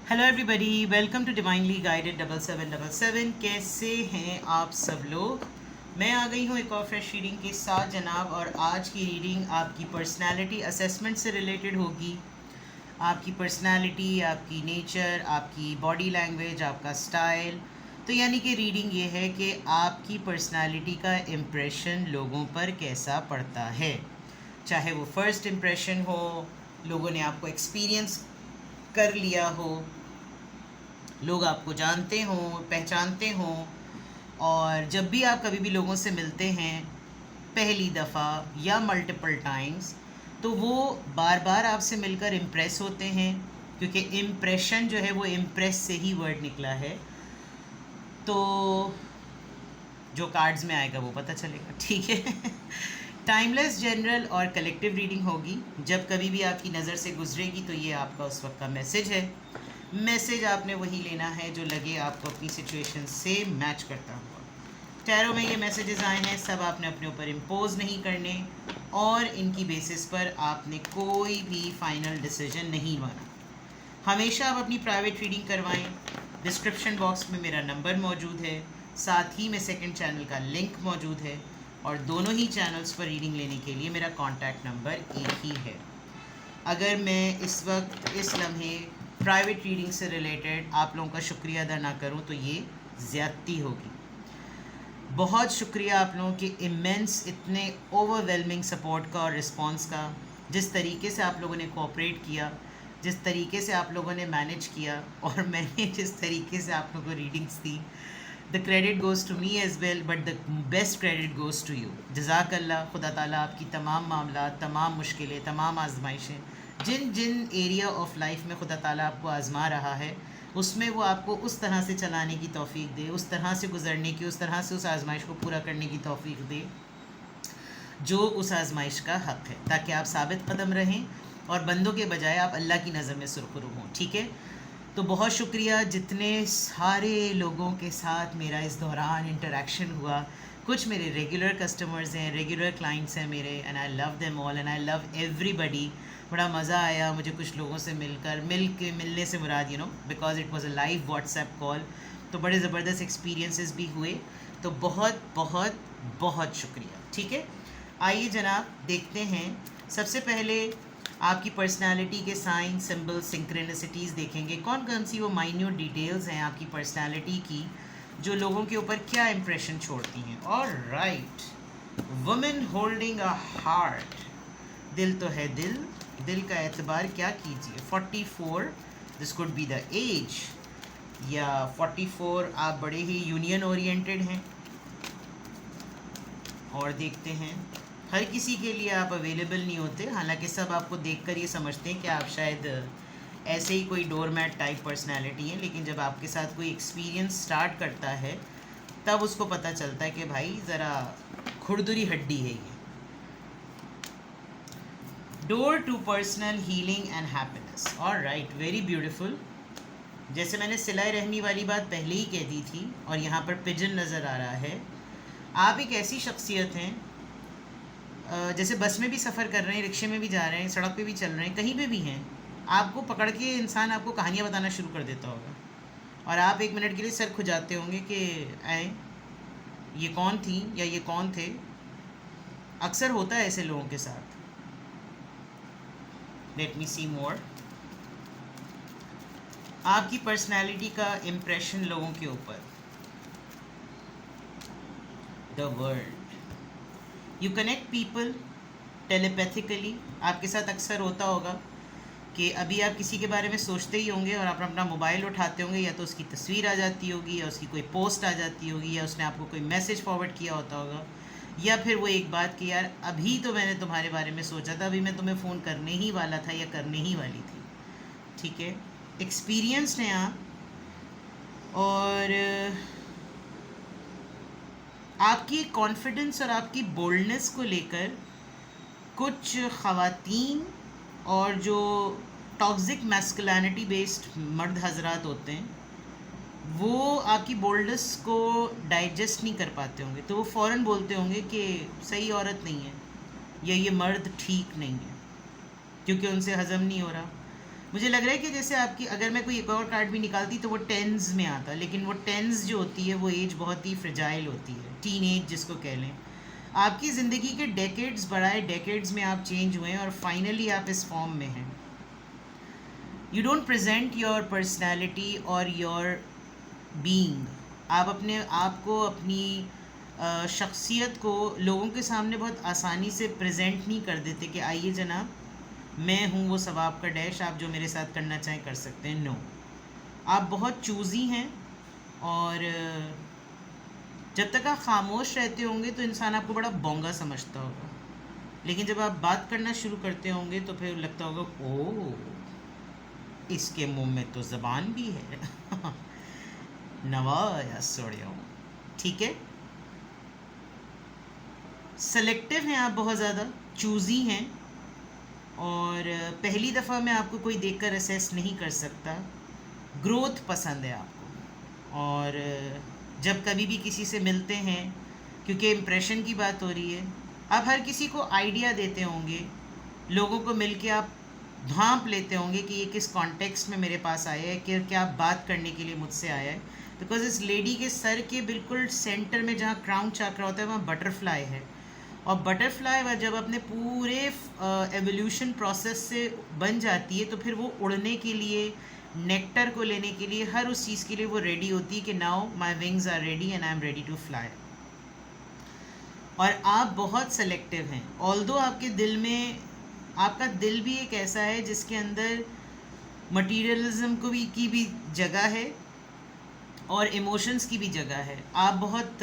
Hello everybody, welcome to divinely guided 7777। कैसे हैं आप सब लोग। मैं आ गई हूँ एक और फ्रेश रीडिंग के साथ जनाब। और आज की रीडिंग आपकी पर्सनालिटी असेसमेंट से रिलेटेड होगी। आपकी पर्सनालिटी, आपकी नेचर, आपकी बॉडी लैंग्वेज, आपका स्टाइल। तो यानी कि रीडिंग ये है कि आपकी पर्सनालिटी का इम्प्रेशन लोगों पर कैसा पड़ता है। चाहे वो फर्स्ट इम्प्रेशन हो, लोगों ने आपको एक्सपीरियंस कर लिया हो, लोग आपको जानते हों, पहचानते हों, और जब भी आप कभी भी लोगों से मिलते हैं पहली दफ़ा या मल्टीपल टाइम्स, तो वो बार बार आपसे मिलकर इम्प्रेस होते हैं, क्योंकि इम्प्रेशन जो है वो इम्प्रेस से ही वर्ड निकला है। तो जो कार्ड्स में आएगा वो पता चलेगा, ठीक है। टाइमलेस, जनरल और कलेक्टिव रीडिंग होगी। जब कभी भी आपकी नज़र से गुजरेगी तो ये आपका उस वक्त का मैसेज है। मैसेज आपने वही लेना है जो लगे आपको अपनी सिचुएशन से मैच करता हुआ। टैरो में ये मैसेजेस आए हैं, सब आपने अपने ऊपर इम्पोज नहीं करने, और इनकी बेसिस पर आपने कोई भी फाइनल डिसीजन नहीं माना। हमेशा आप अपनी प्राइवेट रीडिंग करवाएं। डिस्क्रिप्शन बॉक्स में मेरा नंबर मौजूद है, साथ ही में सेकंड चैनल का लिंक मौजूद है, और दोनों ही चैनल्स पर रीडिंग लेने के लिए मेरा कॉन्टैक्ट नंबर एक ही है। अगर मैं इस वक्त इस लम्हे प्राइवेट रीडिंग से रिलेटेड आप लोगों का शुक्रिया अदा ना करूं तो ये ज़्यादती होगी। बहुत शुक्रिया आप लोगों के इमेंस, इतने ओवरवेलमिंग सपोर्ट का और रिस्पांस का। जिस तरीके से आप लोगों ने कोऑपरेट किया, जिस तरीके से आप लोगों ने मैनेज किया, और मैंने जिस तरीके से आप लोगों को रीडिंग्स दी, the credit goes to me as well, but the best credit goes to you. जज़ाकल्लाह। खुदा ताला आपकी तमाम मामला, तमाम मुश्किलें, तमाम आजमाइशें, जिन जिन एरिया ऑफ लाइफ में खुदा ताला आपको आज़मा रहा है, उसमें वो आपको उस तरह से चलाने की तौफीक दे, उस तरह से गुजरने की, उस तरह से उस आजमाइश को पूरा करने की तौफीक दे जो उस आजमाइश का हक़ है, ताकि आप साबित कदम रहें और बंदों के बजाय आप अल्लाह की नज़र में सुरखरू हों। ठीक है। तो बहुत शुक्रिया जितने सारे लोगों के साथ मेरा इस दौरान इंटरेक्शन हुआ। कुछ मेरे रेगुलर कस्टमर्स हैं, रेगुलर क्लाइंट्स हैं मेरे, and I love them all and I love everybody. बड़ा मज़ा आया मुझे कुछ लोगों से मिलने से मुराद because it was a live WhatsApp call. तो बड़े ज़बरदस्त एक्सपीरियंसेस भी हुए। तो बहुत बहुत बहुत शुक्रिया। ठीक है। आइए जनाब, देखते हैं। सबसे पहले आपकी पर्सनालिटी के साइन, सिंबल, सिंक्रेनिसिटीज़ देखेंगे। कौन कौन सी वो माइन्यूट डिटेल्स हैं आपकी पर्सनालिटी की जो लोगों के ऊपर क्या इम्प्रेशन छोड़ती हैं। Alright, women holding a heart. दिल तो है दिल, दिल का एतबार क्या कीजिए। 44, this could be the age, या 44 आप बड़े ही यूनियन ओरिएंटेड हैं। और देखते हैं, हर किसी के लिए आप अवेलेबल नहीं होते। हालांकि सब आपको देखकर ये समझते हैं कि आप शायद ऐसे ही कोई डोरमैट टाइप पर्सनालिटी है, लेकिन जब आपके साथ कोई एक्सपीरियंस स्टार्ट करता है तब उसको पता चलता है कि भाई ज़रा खुरदुरी हड्डी है ये। Door to personal healing and happiness. Alright, very beautiful. जैसे मैंने सिलाई रहमी वाली बात पहले ही कह दी थी, और यहाँ पर पिजन नज़र आ रहा है। आप एक ऐसी शख्सियत हैं, जैसे बस में भी सफ़र कर रहे हैं, रिक्शे में भी जा रहे हैं, सड़क पे भी चल रहे हैं, कहीं पे भी हैं, आपको पकड़ के इंसान आपको कहानियाँ बताना शुरू कर देता होगा, और आप एक मिनट के लिए सर खुजाते होंगे कि आए ये कौन थी या ये कौन थे। अक्सर होता है ऐसे लोगों के साथ। लेट मी सी मोर। आपकी पर्सनैलिटी का इम्प्रेशन लोगों के ऊपर। The world, you connect people telepathically. आपके साथ अक्सर होता होगा कि अभी आप किसी के बारे में सोचते ही होंगे और आप अपना मोबाइल उठाते होंगे, या तो उसकी तस्वीर आ जाती होगी, या उसकी कोई पोस्ट आ जाती होगी, या उसने आपको कोई मैसेज फॉरवर्ड किया होता होगा, या फिर वो एक बात कि यार अभी तो मैंने तुम्हारे बारे में सोचा था, अभी मैं तुम्हें फ़ोन करने ही वाला था या करने ही वाली थी। ठीक है। एक्सपीरियंस्ड हैं आप, और आपकी कॉन्फिडेंस और आपकी बोल्डनेस को लेकर कुछ ख़वातीन और जो टॉक्सिक मैस्कुलिनिटी बेस्ड मर्द हजरात होते हैं, वो आपकी बोल्डनेस को डाइजेस्ट नहीं कर पाते होंगे, तो वो फ़ौरन बोलते होंगे कि सही औरत नहीं है, या ये मर्द ठीक नहीं है, क्योंकि उनसे हज़म नहीं हो रहा। मुझे लग रहा है कि जैसे आपकी अगर मैं कोई एक और कार्ड भी निकालती तो वो टेंस में आता, लेकिन वो टेंस जो होती है वो एज बहुत ही फ्रिजाइल होती है, टीन एज जिसको कह लें। आपकी ज़िंदगी के डेकेड्स बढ़ाए डेकेड्स में आप चेंज हुए हैं और फाइनली आप इस फॉर्म में हैं। You don't present your personality और योर बीइंग। आप अपने आप को, अपनी शख्सियत को लोगों के सामने बहुत आसानी से प्रेजेंट नहीं कर देते कि आइए जनाब मैं हूँ वो सवाब का डैश, आप जो मेरे साथ करना चाहें कर सकते हैं। नो, आप बहुत चूज़ी हैं और जब तक आप खामोश रहते होंगे तो इंसान आपको बड़ा बोंगा समझता होगा, लेकिन जब आप बात करना शुरू करते होंगे तो फिर लगता होगा ओह इसके मुंह में तो ज़बान भी है। नवाया सोड़ियों, ठीक है। सेलेक्टिव हैं आप, बहुत ज़्यादा चूज़ी हैं और पहली दफ़ा में आपको कोई देखकर असेस नहीं कर सकता। ग्रोथ पसंद है आपको और जब कभी भी किसी से मिलते हैं, क्योंकि इम्प्रेशन की बात हो रही है, आप हर किसी को आइडिया देते होंगे, लोगों को मिलके आप भांप लेते होंगे कि ये किस कॉन्टेक्स्ट में मेरे पास आया है, कि क्या बात करने के लिए मुझसे आया है। बिकॉज इस लेडी के सर के बिल्कुल सेंटर में जहाँ क्राउन चक्र होता है वहाँ बटरफ्लाई है, और बटरफ्लाई जब अपने पूरे एवोल्यूशन प्रोसेस से बन जाती है तो फिर वो उड़ने के लिए, नेक्टर को लेने के लिए, हर उस चीज़ के लिए वो रेडी होती है कि now my wings are ready and I am ready to fly. और आप बहुत सेलेक्टिव हैं, ऑल्दो आपके दिल में, आपका दिल भी एक ऐसा है जिसके अंदर मटीरियलिज्म की भी जगह है और इमोशंस की भी जगह है। आप बहुत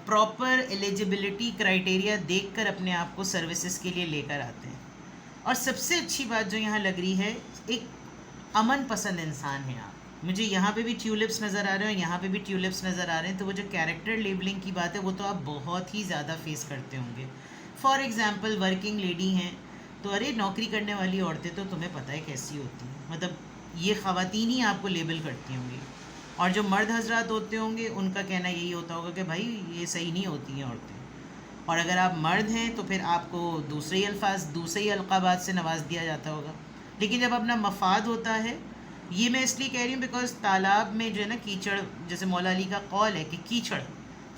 प्रॉपर एलिजिबिलिटी क्राइटेरिया देखकर अपने आप को सर्विसेज के लिए लेकर आते हैं। और सबसे अच्छी बात जो यहाँ लग रही है, एक अमन पसंद इंसान है आप। मुझे यहाँ पे भी ट्यूलिप्स नज़र आ रहे हैं और यहाँ पे भी ट्यूलिप्स नज़र आ रहे हैं, तो वो जो कैरेक्टर लेबलिंग की बात है वो तो आप बहुत ही ज़्यादा फेस करते होंगे। फॉर एग्ज़ाम्पल वर्किंग लेडी हैं तो अरे नौकरी करने वाली औरतें तो तुम्हें पता है कैसी होती हैं, मतलब ये ख़वातीन ही आपको लेबल करती होंगी। और जो मर्द हजरात होते होंगे उनका कहना यही होता होगा कि भाई ये सही नहीं होती हैं औरतें। और अगर आप मर्द हैं तो फिर आपको दूसरे ही अल्फाज, दूसरे ही अलक़ाबात से नवाज दिया जाता होगा। लेकिन जब अपना मफाद होता है, ये मैं इसलिए कह रही हूँ बिकॉज तालाब में जो है ना कीचड़, जैसे मौला अली का कौल है कि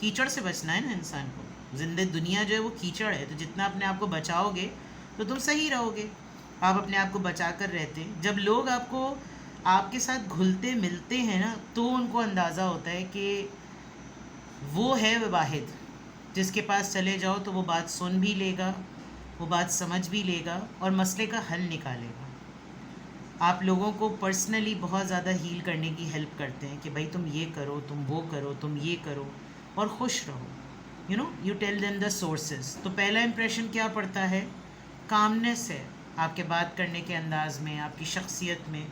कीचड़ से बचना है ना इंसान को। ज़िंदगी दुनिया जो है वो कीचड़ है, तो जितना अपने आप को बचाओगे तो तुम सही रहोगे। आप अपने आप को बचा कर रहते हैं। जब लोग आपके साथ घुलते मिलते हैं ना तो उनको अंदाज़ा होता है कि वो है वह वाहिद जिसके पास चले जाओ तो वो बात सुन भी लेगा, वो बात समझ भी लेगा और मसले का हल निकालेगा। आप लोगों को पर्सनली बहुत ज़्यादा हील करने की हेल्प करते हैं कि भाई तुम ये करो, तुम वो करो, तुम ये करो और खुश रहो। You tell them the sources. तो पहला इंप्रेशन क्या पड़ता है? कामनेस है आपके बात करने के अंदाज में, आपकी शख्सियत में।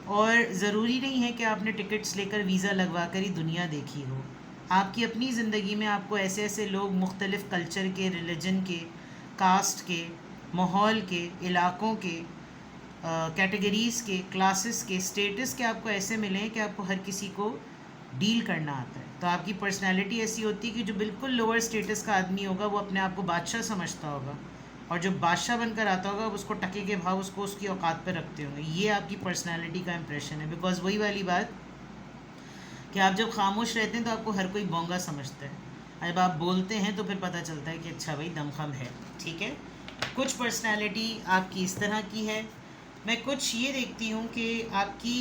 और ज़रूरी नहीं है कि आपने टिकट्स लेकर वीज़ा लगवा कर ही दुनिया देखी हो। आपकी अपनी ज़िंदगी में आपको ऐसे ऐसे लोग मुख्तलिफ़ कल्चर के, रिलीजन के, कास्ट के, माहौल के, इलाक़ों के, कैटेगरीज़ के, क्लासेस के, स्टेटस के आपको ऐसे मिले हैं कि आपको हर किसी को डील करना आता है। तो आपकी पर्सनैलिटी ऐसी होती है कि जो बिल्कुल लोअर स्टेटस का आदमी होगा वो अपने आप को बादशाह समझता होगा, और जो बादशाह बनकर आता होगा उसको टके के भाव उसको उसकी औकात पर रखते होंगे। ये आपकी पर्सनैलिटी का इम्प्रेशन है। बिकॉज वही वाली बात कि आप जब खामोश रहते हैं तो आपको हर कोई बोंगा समझता है, जब आप बोलते हैं तो फिर पता चलता है कि अच्छा भाई दमखम है। ठीक है, कुछ पर्सनैलिटी आपकी इस तरह की है। मैं कुछ ये देखती हूँ कि आपकी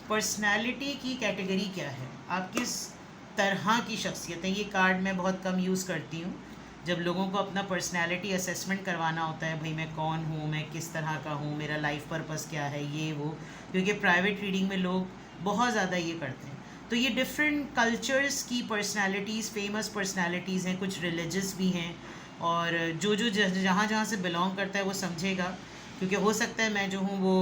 पर्सनैलिटी की कैटेगरी क्या है, आप किस तरह की शख्सियत है। ये कार्ड मैं बहुत कम यूज़ करती हूँ जब लोगों को अपना पर्सनैलिटी असेसमेंट करवाना होता है, भाई मैं कौन हूँ, मैं किस तरह का हूँ, मेरा लाइफ पर्पस क्या है, ये वो, क्योंकि प्राइवेट रीडिंग में लोग बहुत ज़्यादा ये करते हैं। तो ये डिफरेंट कल्चर्स की पर्सनैलिटीज़, फेमस पर्सनैलिटीज़ हैं, कुछ रिलीजियस भी हैं, और जो जहाँ जहाँ से बिलोंग करता है वो समझेगा, क्योंकि हो सकता है मैं जो हूँ वो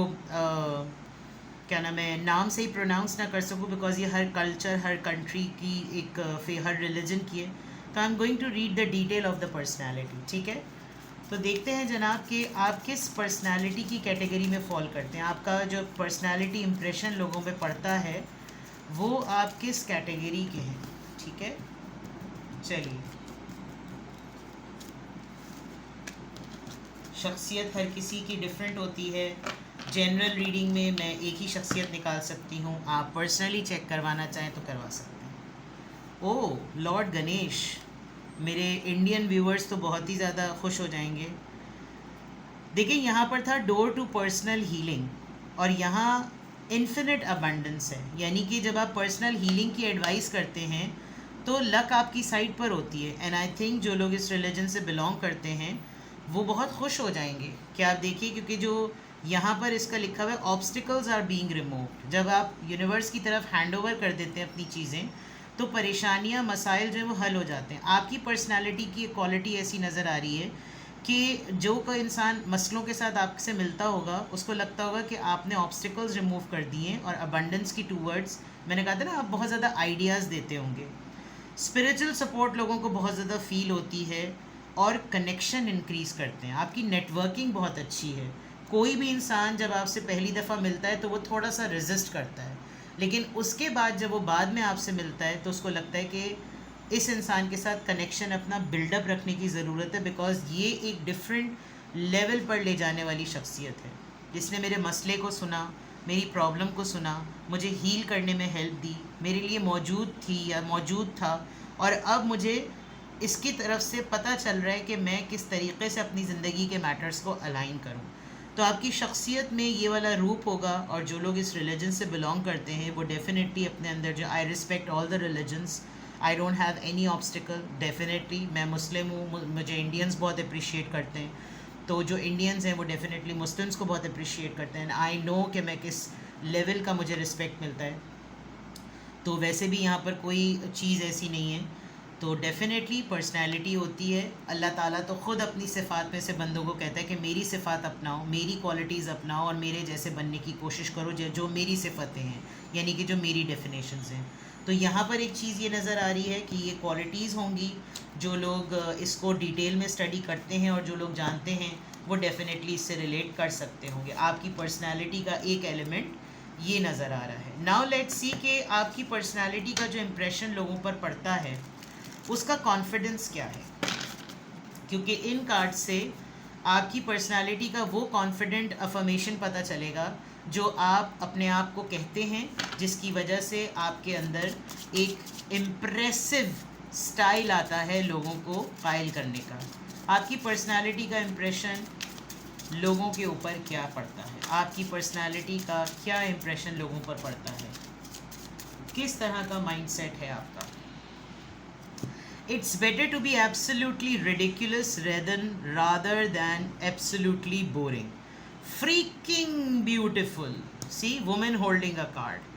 क्या नाम है, नाम से ही प्रोनाउंस ना कर सकूँ, बिकॉज ये हर कल्चर, हर कंट्री की एक हर रिलीजन की है। तो I am going to read the detail of the personality. ठीक है, तो देखते हैं जनाब कि आप किस पर्सनैलिटी की कैटेगरी में फॉल करते हैं। आपका जो पर्सनैलिटी इम्प्रेशन लोगों पे पड़ता है वो आप किस कैटेगरी के हैं। ठीक है, चलिए शख्सियत हर किसी की डिफरेंट होती है। जनरल रीडिंग में मैं एक ही शख्सियत निकाल सकती हूँ, आप पर्सनली चेक करवाना चाहें तो करवा सकते हैं। ओह लॉर्ड गणेश, मेरे इंडियन व्यूवर्स तो बहुत ही ज़्यादा खुश हो जाएंगे। देखिए यहाँ पर था डोर टू पर्सनल हीलिंग, और यहाँ इन्फिनिट अबंडेंस है, यानी कि जब आप पर्सनल हीलिंग की एडवाइस करते हैं तो लक आपकी साइड पर होती है। एंड आई थिंक जो लोग इस रिलीजन से बिलोंग करते हैं वो बहुत खुश हो जाएंगे कि आप देखिए, क्योंकि जो यहाँ पर इसका लिखा हुआ है ऑब्स्टिकल्स आर बीइंग रिमूव्ड। जब आप यूनिवर्स की तरफ हैंड ओवर कर देते हैं अपनी चीज़ें तो परेशानियाँ मसाइल जो है वो हल हो जाते हैं। आपकी पर्सनालिटी की क्वालिटी ऐसी नज़र आ रही है कि जो कोई इंसान मसलों के साथ आपसे मिलता होगा उसको लगता होगा कि आपने ऑब्स्टिकल्स रिमूव कर दिए और अबंडेंस की टूवर्ड्स, मैंने कहा था ना, आप बहुत ज़्यादा आइडियाज़ देते होंगे। स्पिरिचुअल सपोर्ट लोगों को बहुत ज़्यादा फील होती है और कनेक्शन इंक्रीज़ करते हैं। आपकी नेटवर्किंग बहुत अच्छी है। कोई भी इंसान जब आपसे पहली दफ़ा मिलता है तो वो थोड़ा सा रेजिस्ट करता है, लेकिन उसके बाद जब वो बाद में आपसे मिलता है तो उसको लगता है कि इस इंसान के साथ कनेक्शन अपना बिल्डअप रखने की ज़रूरत है, बिकॉज़ ये एक डिफरेंट लेवल पर ले जाने वाली शख्सियत है जिसने मेरे मसले को सुना, मेरी प्रॉब्लम को सुना, मुझे हील करने में हेल्प दी, मेरे लिए मौजूद थी या मौजूद था, और अब मुझे इसकी तरफ से पता चल रहा है कि मैं किस तरीके से अपनी ज़िंदगी के मैटर्स को अलाइन करूं। तो आपकी शख्सियत में ये वाला रूप होगा, और जो लोग इस रिलीजन से बिलोंग करते हैं वो डेफिनेटली अपने अंदर जो I respect all the religions, I don't have any obstacle. Definitely मैं मुस्लिम हूँ, मुझे इंडियंस बहुत अप्रिशिएट करते हैं, तो जो इंडियंस हैं वो डेफिनेटली मुस्लिम्स को बहुत अप्रिशिएट करते हैं। आई नो कि मैं किस लेवल का मुझे रिस्पेक्ट मिलता है। तो वैसे भी यहाँ पर कोई चीज़ ऐसी नहीं है। तो डेफिनेटली पर्सनैलिटी होती है। अल्लाह ताला तो ख़ुद अपनी सिफ़ात में से बंदों को कहता है कि मेरी सिफ़ात अपनाओ, मेरी क्वालिटीज़ अपनाओ और मेरे जैसे बनने की कोशिश करो जो मेरी सिफ़तें हैं, यानी कि जो मेरी डेफिनेशंस हैं। तो यहाँ पर एक चीज़ ये नज़र आ रही है कि ये क्वालिटीज़ होंगी। जो लोग इसको डिटेल में स्टडी करते हैं और जो लोग जानते हैं वो डेफिनेटली इससे रिलेट कर सकते होंगे। आपकी पर्सनैलिटी का एक एलिमेंट ये नज़र आ रहा है। नाउ लेट्स सी कि आपकी पर्सनैलिटी का जो इम्प्रेशन लोगों पर पड़ता है उसका कॉन्फिडेंस क्या है, क्योंकि इन कार्ड से आपकी पर्सनालिटी का वो कॉन्फिडेंट अफर्मेशन पता चलेगा जो आप अपने आप को कहते हैं, जिसकी वजह से आपके अंदर एक इम्प्रेसिव स्टाइल आता है लोगों को कायल करने का। आपकी पर्सनालिटी का इम्प्रेशन लोगों के ऊपर क्या पड़ता है, आपकी पर्सनालिटी का क्या इम्प्रेशन लोगों पर पड़ता है, किस तरह का माइंडसेट है आपका। It's better to be absolutely ridiculous rather than absolutely boring. Freaking beautiful. See, woman holding a card.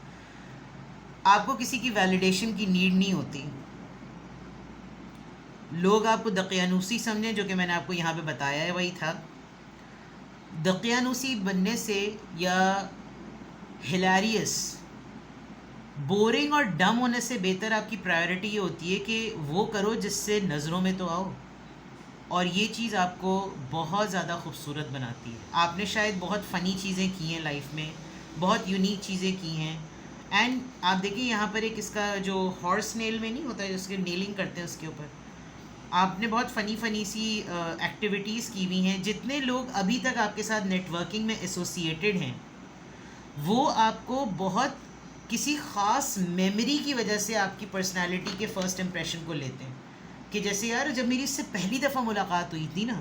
आपको किसी की वैलिडेशन की नीड नहीं होती। लोग आपको दकियानूसी समझें, जो कि मैंने आपको यहाँ पे बताया है वही था। दकियानूसी बनने से या हिलारियस, बोरिंग और डम होने से बेहतर आपकी प्रायोरिटी ये होती है कि वो करो जिससे नज़रों में तो आओ, और ये चीज़ आपको बहुत ज़्यादा खूबसूरत बनाती है। आपने शायद बहुत फ़नी चीज़ें की हैं लाइफ में, बहुत यूनिक चीज़ें की हैं। एंड आप देखिए यहाँ पर एक इसका जो हॉर्स नेल में नहीं होता है, उसके नेलिंग करते हैं उसके ऊपर, आपने बहुत फ़नी सी एक्टिविटीज़ की हुई हैं। जितने लोग अभी तक आपके साथ नेटवर्किंग में एसोसिएटेड हैं वो आपको बहुत किसी ख़ास मेमोरी की वजह से आपकी पर्सनालिटी के फ़र्स्ट इम्प्रेशन को लेते हैं, कि जैसे यार जब मेरी इससे पहली दफ़ा मुलाकात हुई थी ना,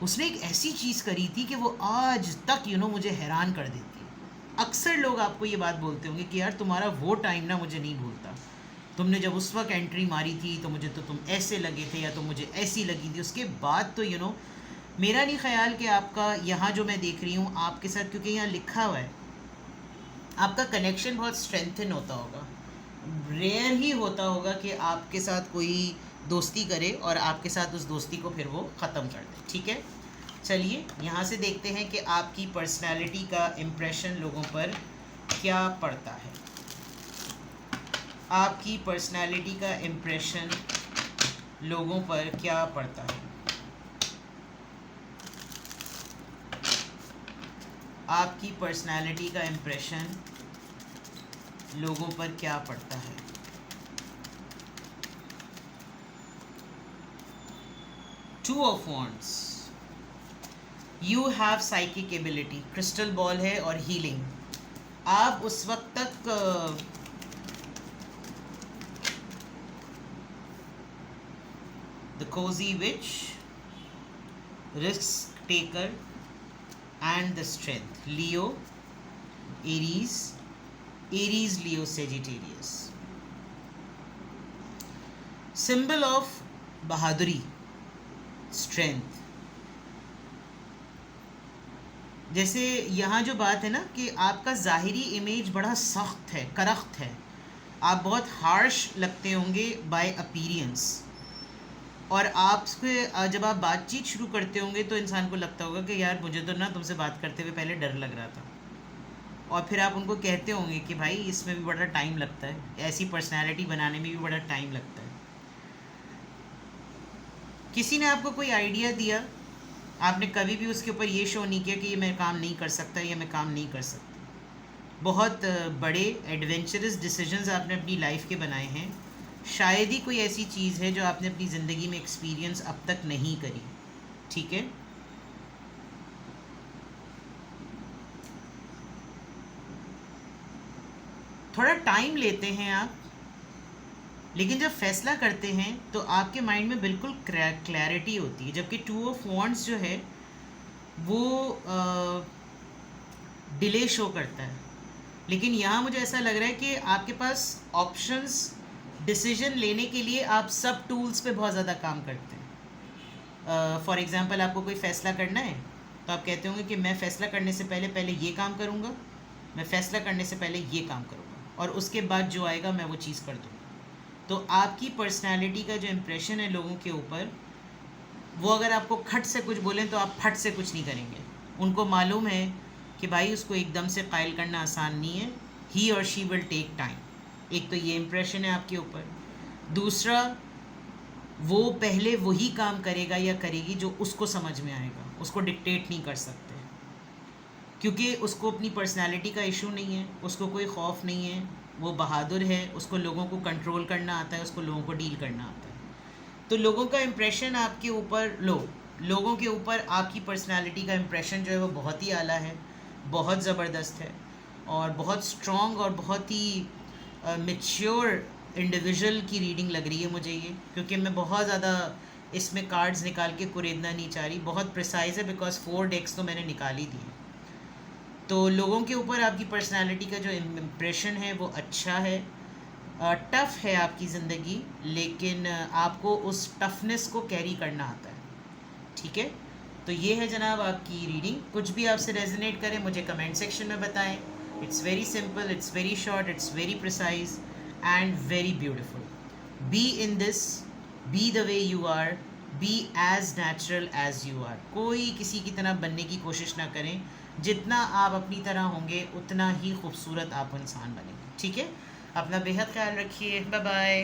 उसने एक ऐसी चीज़ करी थी कि वो आज तक मुझे हैरान कर देती है। अक्सर लोग आपको ये बात बोलते होंगे कि यार तुम्हारा वो टाइम ना मुझे नहीं भूलता, तुमने जब उस वक्त एंट्री मारी थी तो मुझे तो तुम ऐसे लगे थे या तो मुझे ऐसी लगी थी। उसके बाद तो मेरा नहीं ख्याल कि आपका यहाँ जो मैं देख रही हूँ आपके साथ, क्योंकि यहाँ लिखा हुआ है आपका कनेक्शन बहुत स्ट्रेंथन होता होगा। रेयर ही होता होगा कि आपके साथ कोई दोस्ती करे और आपके साथ उस दोस्ती को फिर वो ख़त्म कर दे। ठीक है, चलिए यहाँ से देखते हैं कि आपकी पर्सनालिटी का इम्प्रेशन लोगों पर क्या पड़ता है। आपकी पर्सनालिटी का इम्प्रेशन लोगों पर क्या पड़ता है। आपकी पर्सनालिटी का इम्प्रेशन लोगों पर क्या पड़ता है। Two of wands, you have psychic ability, crystal ball है और हीलिंग। आप उस वक्त तक the cozy witch, risk taker and the strength, Leo, Aries, Aries Leo Sagittarius. Symbol of बहादुरी, स्ट्रेंथ। जैसे यहाँ जो बात है ना कि आपका ज़ाहिरी इमेज बड़ा सख्त है, करख्त है, आप बहुत हार्श लगते होंगे बाय अपीरियंस, और आपसे जब आप बातचीत शुरू करते होंगे तो इंसान को लगता होगा कि यार मुझे तो ना तुमसे बात करते हुए पहले डर लग रहा था, और फिर आप उनको कहते होंगे कि भाई इसमें भी बड़ा टाइम लगता है, ऐसी पर्सनैलिटी बनाने में भी बड़ा टाइम लगता है। किसी ने आपको कोई आइडिया दिया, आपने कभी भी उसके ऊपर ये शो नहीं किया कि ये मैं काम नहीं कर सकता या मैं काम नहीं कर सकती। बहुत बड़े एडवेंचरस डिसीजंस आपने अपनी लाइफ के बनाए हैं। शायद ही कोई ऐसी चीज़ है जो आपने अपनी ज़िंदगी में एक्सपीरियंस अब तक नहीं करी, ठीक है। थोड़ा टाइम लेते हैं आप, लेकिन जब फैसला करते हैं तो आपके माइंड में बिल्कुल क्लैरिटी होती है। जबकि टू ऑफ वॉन्ड्स जो है वो डिले शो करता है, लेकिन यहाँ मुझे ऐसा लग रहा है कि आपके पास ऑप्शंस, डिसीजन लेने के लिए आप सब टूल्स पे बहुत ज़्यादा काम करते हैं। फॉर एग्ज़ाम्पल आपको कोई फ़ैसला करना है तो आप कहते होंगे कि मैं फ़ैसला करने से पहले ये काम करूँगा, मैं फ़ैसला करने से पहले ये काम करूँगा, और उसके बाद जो आएगा मैं वो चीज़ कर दूँगा। तो आपकी पर्सनालिटी का जो इम्प्रेशन है लोगों के ऊपर, वो अगर आपको खट से कुछ बोलें तो आप फट से कुछ नहीं करेंगे। उनको मालूम है कि भाई उसको एकदम से कायल करना आसान नहीं है, ही और शी विल टेक टाइम। एक तो ये इम्प्रेशन है आपके ऊपर। दूसरा, वो पहले वही काम करेगा या करेगी जो उसको समझ में आएगा, उसको डिक्टेट नहीं कर सकते, क्योंकि उसको अपनी पर्सनालिटी का इशू नहीं है, उसको कोई खौफ नहीं है, वो बहादुर है, उसको लोगों को कंट्रोल करना आता है, उसको लोगों को डील करना आता है। तो लोगों का इम्प्रेशन आपके ऊपर, लोगों के ऊपर आपकी पर्सनालिटी का इम्प्रेशन जो है वो बहुत ही आला है, बहुत ज़बरदस्त है, और बहुत स्ट्रॉन्ग और बहुत ही मैच्योर इंडिविजुअल की रीडिंग लग रही है मुझे ये, क्योंकि मैं बहुत ज़्यादा इसमें कार्ड्स निकाल के कुरेदना नहीं चाह रही। बहुत प्रिसाइज है बिकॉज 4 डेक्स तो मैंने निकाल ही दिए। तो लोगों के ऊपर आपकी पर्सनालिटी का जो इम्प्रेशन है वो अच्छा है। टफ़ है आपकी ज़िंदगी, लेकिन आपको उस टफनेस को कैरी करना आता है, ठीक है। तो ये है जनाब आपकी रीडिंग। कुछ भी आपसे रेजोनेट करे मुझे कमेंट सेक्शन में बताएं। It's very simple, it's very short, it's very precise and very beautiful. Be in this, be the way you are, be as natural as you are. कोई किसी की तरह बनने की कोशिश ना करें। जितना आप अपनी तरह होंगे उतना ही खूबसूरत आप इंसान बनेंगे, ठीक है। अपना बेहद ख्याल रखिए। Bye bye.